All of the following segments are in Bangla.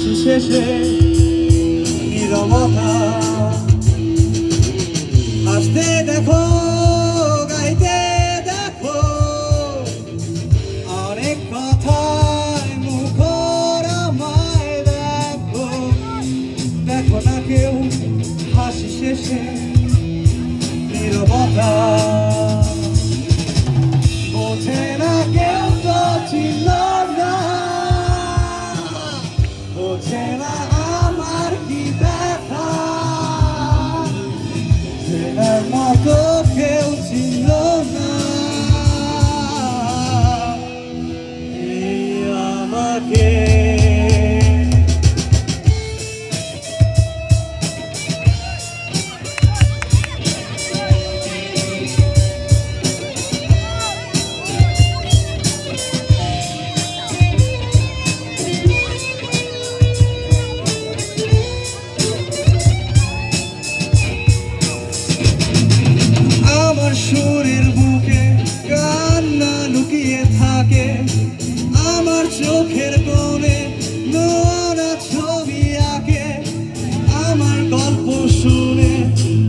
হাসি শেষে নীরবতা হাসতে দেখো গাইতে দেখো অনেক কথায় মুখর আমায় দেখো দেখো না কেউ হাসি শেষে নীরবতা বোঝে না কেউ তো ছিল না বোঝে না আমার কি ব্যথা চেনার মতো কেউ ছিল না এই আমাকে সুরের বুকে কান্না লুকিয়ে থাকে আমার চোখের কোণে নোনা ছবি আঁকে আমার গল্প শুনে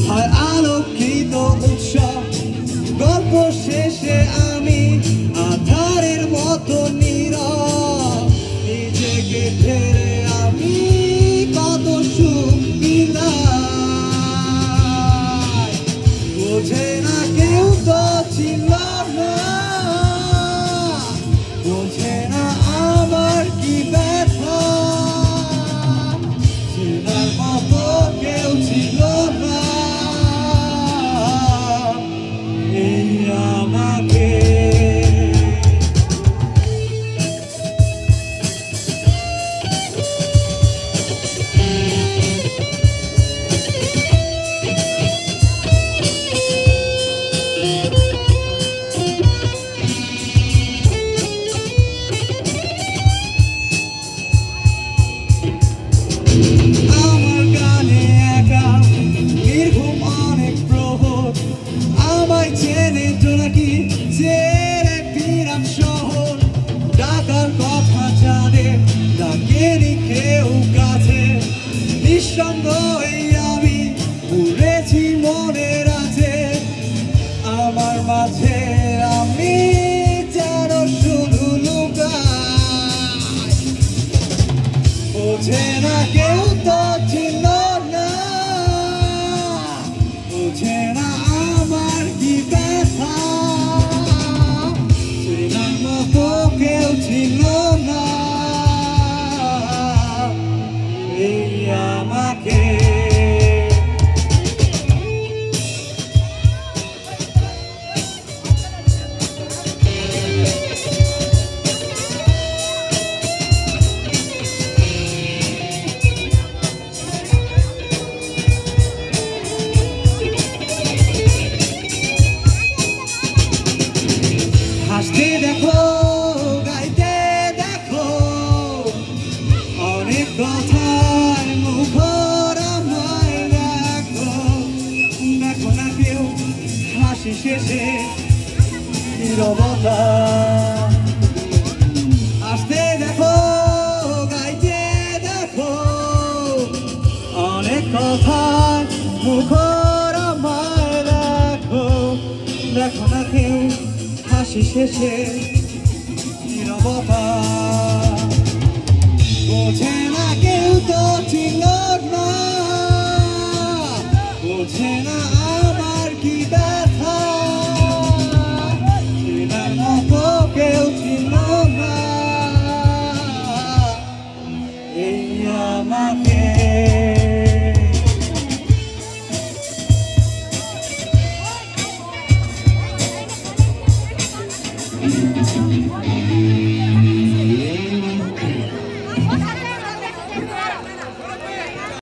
হয় আলোকিত উৎসব গল্প শেষে আমি আধারের মতো নীরব নিজেকে ছেড়ে আমি কত সুখ বিলাই বোঝে না কেউ তো ছিল না বোঝে না আমার কি ব্যথা চেনার মতো কেউ ছিল না এই আমাকে আমার গানে একা নির্ঘুম অনেক প্রহর আমায় চেনে তো নাকি ছেড়ে বিরাম শহর ডাকার কথা জানে ডাকেনি কেউ কাছে নিঃসঙ্গ এই আমি ঘুরেছি মনের আছে আমার মাঝে আমি যেন শুধু লুকাই বোঝে না কেউ তো ছিল না বোঝে না আমার কি ব্যথা চেনার মতো কেউ ছিল না এই আমাকে হাসতে দেখো গাইতে দেখো অনেক কথায় মুখর আমায় দেখো দেখো না কেউ হাসি শেষে নীরবতা হাসতে দেখো গাইতে দেখো অনেক কথায় মুখর আমায় দেখো দেখো না কেউ হাসি শেষে নীরবতা বোঝে না কেউ তো ছিল না বোঝে না আমার কি ব্যথা চেনার মতো কেউ ছিল না এই আমাকে